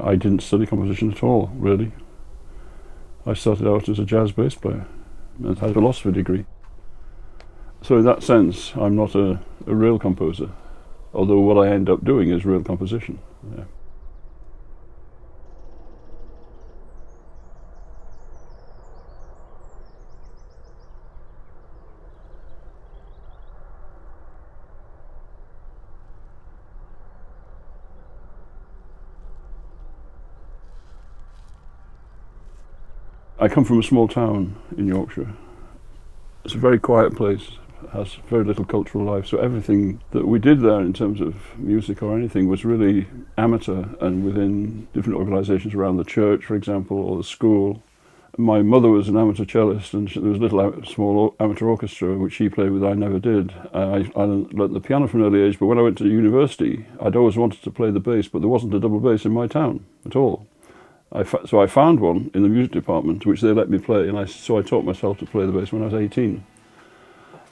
I didn't study composition at all, really. I started out as a jazz bass player and had a philosophy degree. So in that sense, I'm not a real composer, although what I end up doing is real composition. Yeah. I come from a small town in Yorkshire. It's a very quiet place, has very little cultural life, so everything that we did there in terms of music or anything was really amateur and within different organisations around the church, for example, or the school. My mother was an amateur cellist, and there was a little small amateur orchestra which she played with. I never did. I learnt the piano from an early age, but when I went to university, I'd always wanted to play the bass, but there wasn't a double bass in my town at all. So I found one in the music department, which they let me play, and so I taught myself to play the bass when I was 18.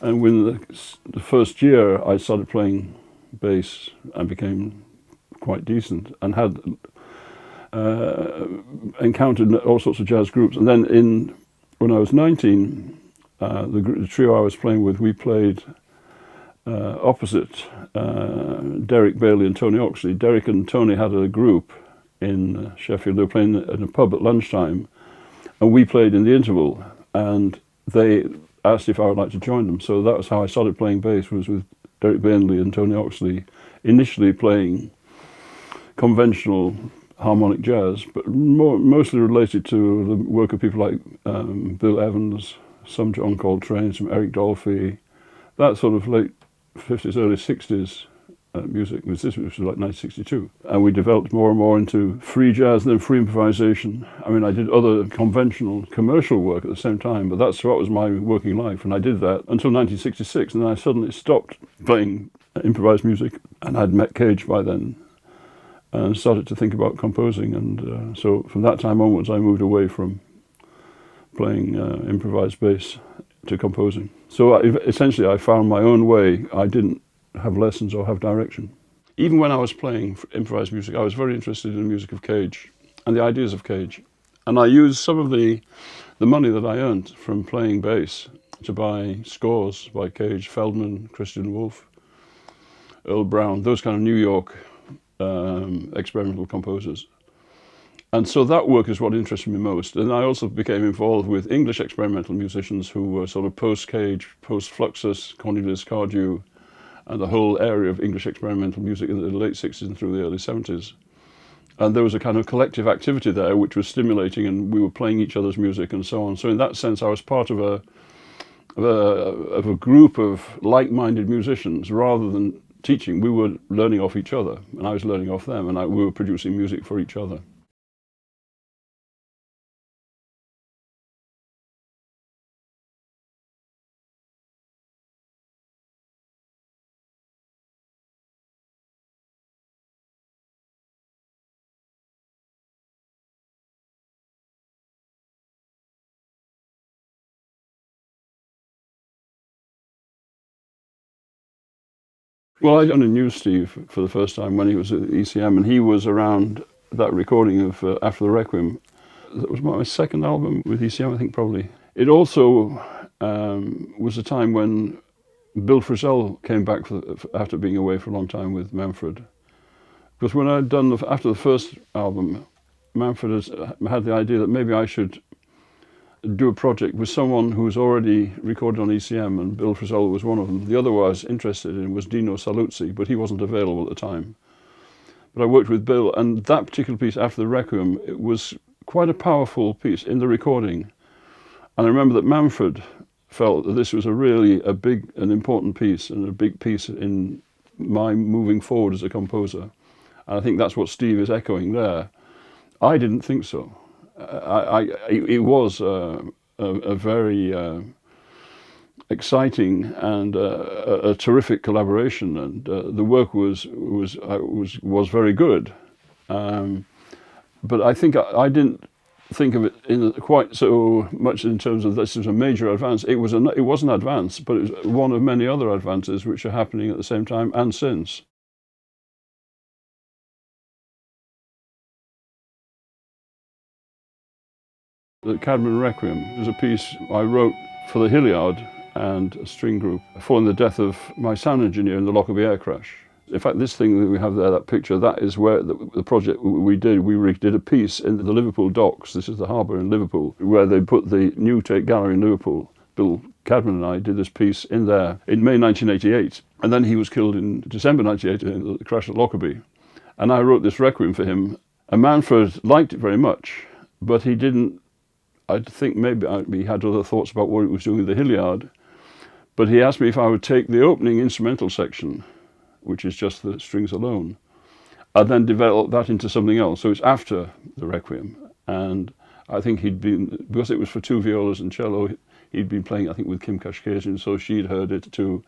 And within the first year, I started playing bass and became quite decent, and had encountered all sorts of jazz groups. And then when I was 19, the trio I was playing with, we played opposite Derek Bailey and Tony Oxley. Derek and Tony had a group in Sheffield. They were playing in a pub at lunchtime, and we played in the interval, and they asked if I would like to join them. So that was how I started playing bass, was with Derek Bailey and Tony Oxley, initially playing conventional harmonic jazz, but mostly related to the work of people like Bill Evans, some John Coltrane, some Erik Dolphy, that sort of late 50s, early 60s music. This was like 1962. And we developed more and more into free jazz and then free improvisation. I mean, I did other conventional commercial work at the same time, but that's what was my working life. And I did that until 1966, and then I suddenly stopped playing improvised music, and I'd met Cage by then and started to think about composing. And so from that time onwards, I moved away from playing improvised bass to composing. So essentially I found my own way. I didn't have lessons or have direction. Even when I was playing improvised music, I was very interested in the music of Cage and the ideas of Cage. And I used some of the money that I earned from playing bass to buy scores by Cage, Feldman, Christian Wolff, Earl Brown, those kind of New York experimental composers. And so that work is what interested me most. And I also became involved with English experimental musicians who were sort of post-Cage, post-Fluxus, Cornelius Cardew, and the whole area of English experimental music in the late 60s and through the early 70s. And there was a kind of collective activity there which was stimulating, and we were playing each other's music and so on. So in that sense, I was part of a group of like-minded musicians. Rather than teaching, we were learning off each other, and I was learning off them, and we were producing music for each other. Well, I only knew Steve for the first time when he was at ECM, and he was around that recording of After the Requiem. That was my second album with ECM, I think, probably. It also was a time when Bill Frisell came back after being away for a long time with Manfred. Because when I'd done, after the first album, Manfred had the idea that maybe I should do a project with someone who was already recorded on ECM, and Bill Frisell was one of them. The other I was interested in was Dino Saluzzi, but he wasn't available at the time. But I worked with Bill, and that particular piece, After the Requiem, it was quite a powerful piece in the recording. And I remember that Manfred felt that this was a big and important piece, and a big piece in my moving forward as a composer. And I think that's what Steve is echoing there. I didn't think so. It was a very exciting and a terrific collaboration, and the work was very good. But I think I didn't think of it in quite so much in terms of this was a major advance. It was an advance, but it was one of many other advances which are happening at the same time and since. The Cadman Requiem was a piece I wrote for the Hilliard and a string group following the death of my sound engineer in the Lockerbie air crash. In fact, this thing that we have there, that picture, that is where the project we did. We did a piece in the Liverpool docks. This is the harbour in Liverpool, where they put the New Tate Gallery in Liverpool. Bill Cadman and I did this piece in there in May 1988. And then he was killed in December 1988 in the crash at Lockerbie. And I wrote this requiem for him. And Manfred liked it very much, but he didn't. I think maybe he had other thoughts about what he was doing with the Hilliard, but he asked me if I would take the opening instrumental section, which is just the strings alone, and then develop that into something else. So it's after the Requiem, and I think he'd been, because it was for two violas and cello, he'd been playing, I think, with Kim Kashkasian, so she'd heard it too,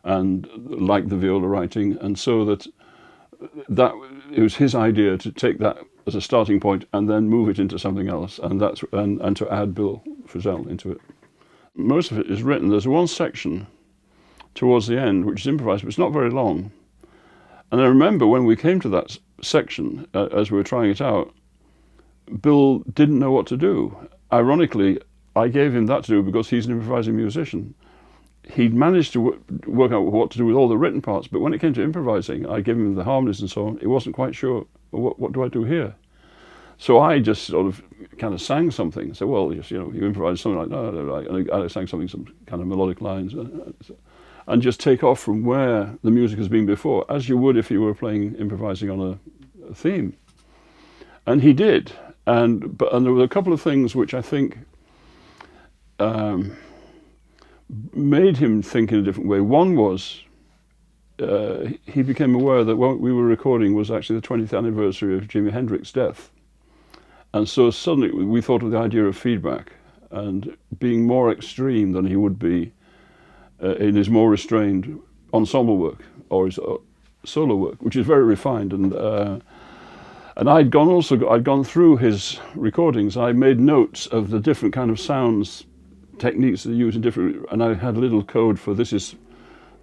and liked the viola writing, and so that it was his idea to take that as a starting point and then move it into something else, and to add Bill Frisell into it. Most of it is written. There's one section towards the end which is improvised, but it's not very long. And I remember when we came to that section, as we were trying it out, Bill didn't know what to do. Ironically, I gave him that to do because he's an improvising musician. He'd managed to work out what to do with all the written parts, but when it came to improvising, I gave him the harmonies and so on. He wasn't quite sure, what do I do here? So I just sort of kind of sang something. So, well, just, you improvise something like that. And I sang something, some kind of melodic lines, and just take off from where the music has been before, as you would if you were improvising on a theme. And he did. And there were a couple of things which I think made him think in a different way. One was he became aware that what we were recording was actually the 20th anniversary of Jimi Hendrix's death. And so suddenly we thought of the idea of feedback and being more extreme than he would be in his more restrained ensemble work or his solo work, which is very refined. And I'd gone through his recordings. I made notes of the different kind of sounds, techniques they use in different, and I had a little code for this is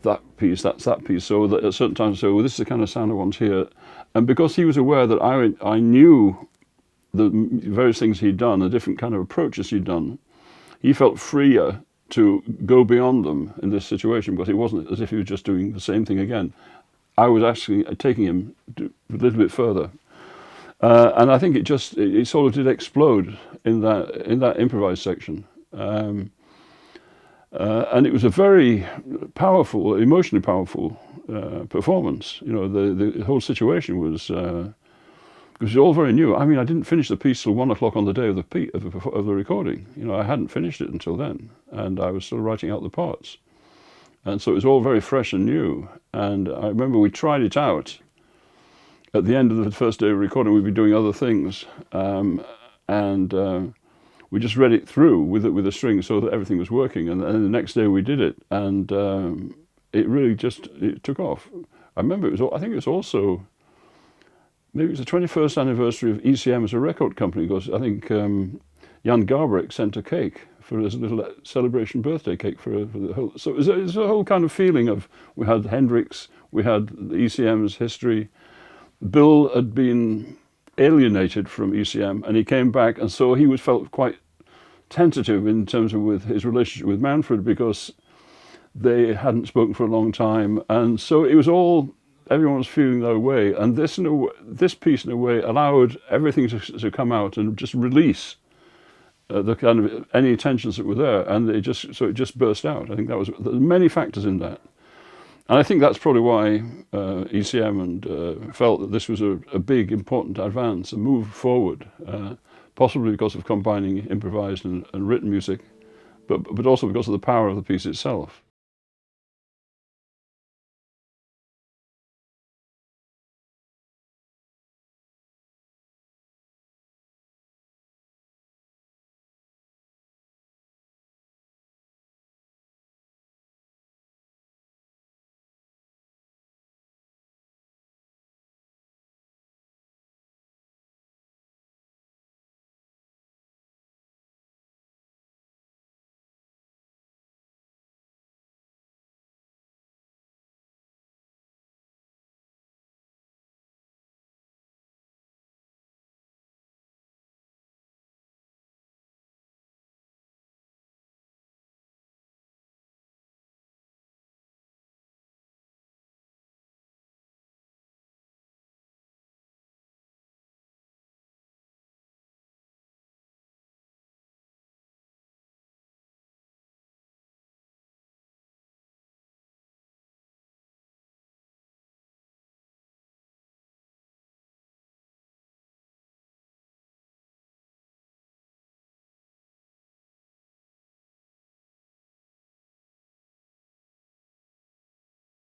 that piece, that's that piece. So that at certain times, so this is the kind of sound I want here. And because he was aware that I knew the various things he'd done, the different kind of approaches he'd done, he felt freer to go beyond them in this situation, because it wasn't as if he was just doing the same thing again. I was actually taking him a little bit further. And I think it sort of did explode in that improvised section. And it was a very powerful, emotionally powerful performance. The whole situation was it was all very new. I mean, I didn't finish the piece till 1 o'clock on the day of the recording. I hadn't finished it until then, and I was still writing out the parts. And so it was all very fresh and new. And I remember we tried it out. At the end of the first day of recording, we'd be doing other things, and we just read it through with a string so that everything was working. And then the next day we did it, and it really it took off. I remember I think it was also, maybe it was the 21st anniversary of ECM as a record company, because I think Jan Garbarek sent a cake for his little celebration birthday cake for the whole. So it was a whole kind of feeling of, we had Hendrix, we had the ECM's history. Bill had been alienated from ECM, and he came back, and so he felt quite tentative in terms of with his relationship with Manfred, because they hadn't spoken for a long time, and so it was all, everyone was feeling their way, and this piece in a way allowed everything to come out and just release the kind of any tensions that were there, and it just burst out. I think there were many factors in that. And I think that's probably why ECM felt that this was a big, important advance, a move forward, possibly because of combining improvised and written music, but also because of the power of the piece itself.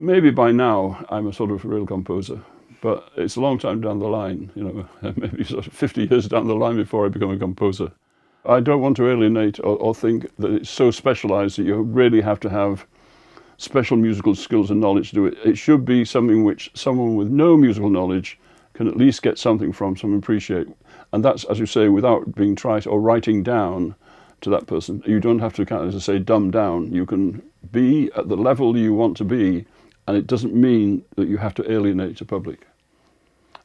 Maybe by now I'm a sort of real composer, but it's a long time down the line, you know, maybe sort of 50 years down the line before I become a composer. I don't want to alienate or think that it's so specialized that you really have to have special musical skills and knowledge to do it. It should be something which someone with no musical knowledge can at least get something from, something appreciate. And that's, as you say, without being trite or writing down to that person. You don't have to, kind of, as I say, dumb down. You can be at the level you want to be, and it doesn't mean that you have to alienate the public.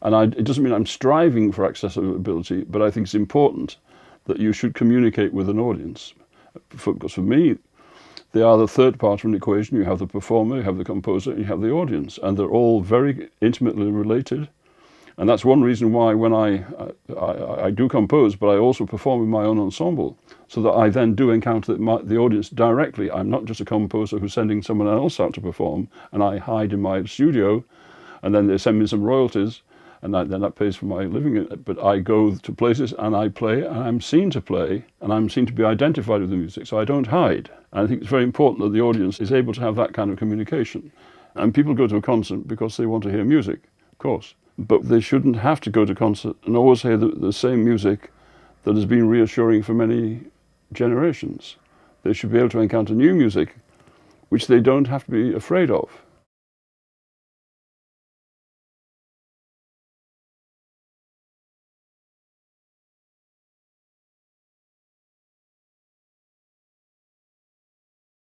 And it doesn't mean I'm striving for accessibility, but I think it's important that you should communicate with an audience. Because for me, they are the third part of an equation. You have the performer, you have the composer, and you have the audience, and they're all very intimately related. And that's one reason why when I do compose, but I also perform with my own ensemble, so that I then do encounter the audience directly. I'm not just a composer who's sending someone else out to perform, and I hide in my studio, and then they send me some royalties, and then that pays for my living. But I go to places and I play, and I'm seen to play, and I'm seen to be identified with the music, so I don't hide. And I think it's very important that the audience is able to have that kind of communication. And people go to a concert because they want to hear music, of course. But they shouldn't have to go to concert and always hear the same music that has been reassuring for many generations. They should be able to encounter new music, which they don't have to be afraid of.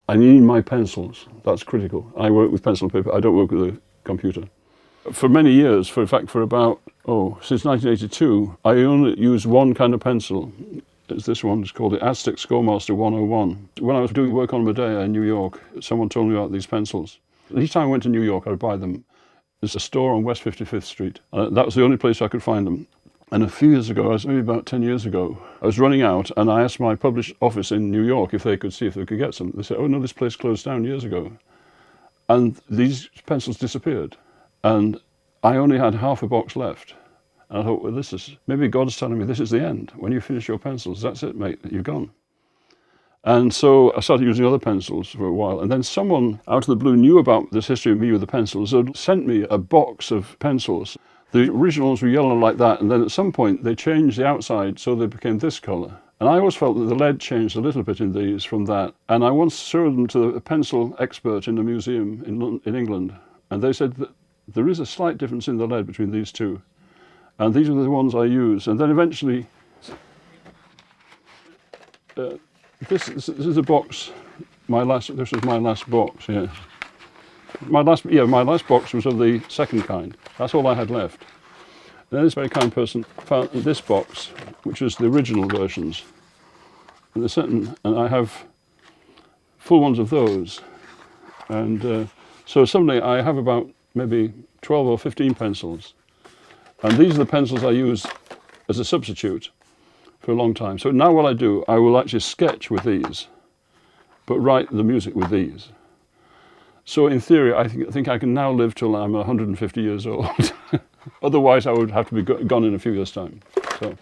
I need my pencils. That's critical. I work with pencil and paper. I don't work with a computer. For many years, for about, since 1982, I only use one kind of pencil. It's this one. It's called the Aztec Scoremaster 101. When I was doing work on Medea in New York, someone told me about these pencils. Each time I went to New York, I'd buy them. There's a store on West 55th Street. That was the only place I could find them. And a few years ago, maybe about 10 years ago, I was running out, and I asked my published office in New York if they could see if they could get some. They said, "Oh no, this place closed down years ago." And these pencils disappeared. And I only had half a box left. And I thought, well, maybe God's telling me this is the end. When you finish your pencils, that's it, mate, you're gone. And so I started using other pencils for a while. And then someone out of the blue knew about this history of me with the pencils, so sent me a box of pencils. The originals were yellow like that, and then at some point they changed the outside so they became this colour. And I always felt that the lead changed a little bit in these from that. And I once showed them to a pencil expert in a museum in England, and they said that there is a slight difference in the lead between these two. And these are the ones I use. And then eventually, this is a box. This was my last box, yeah. My last box was of the second kind. That's all I had left. And then this very kind person found this box, which was the original versions. And I have full ones of those. And so suddenly I have about maybe 12 or 15 pencils. And these are the pencils I use as a substitute for a long time. So now what I do, I will actually sketch with these, but write the music with these. So in theory, I think I can now live till I'm 150 years old. Otherwise, I would have to be gone in a few years' time. So.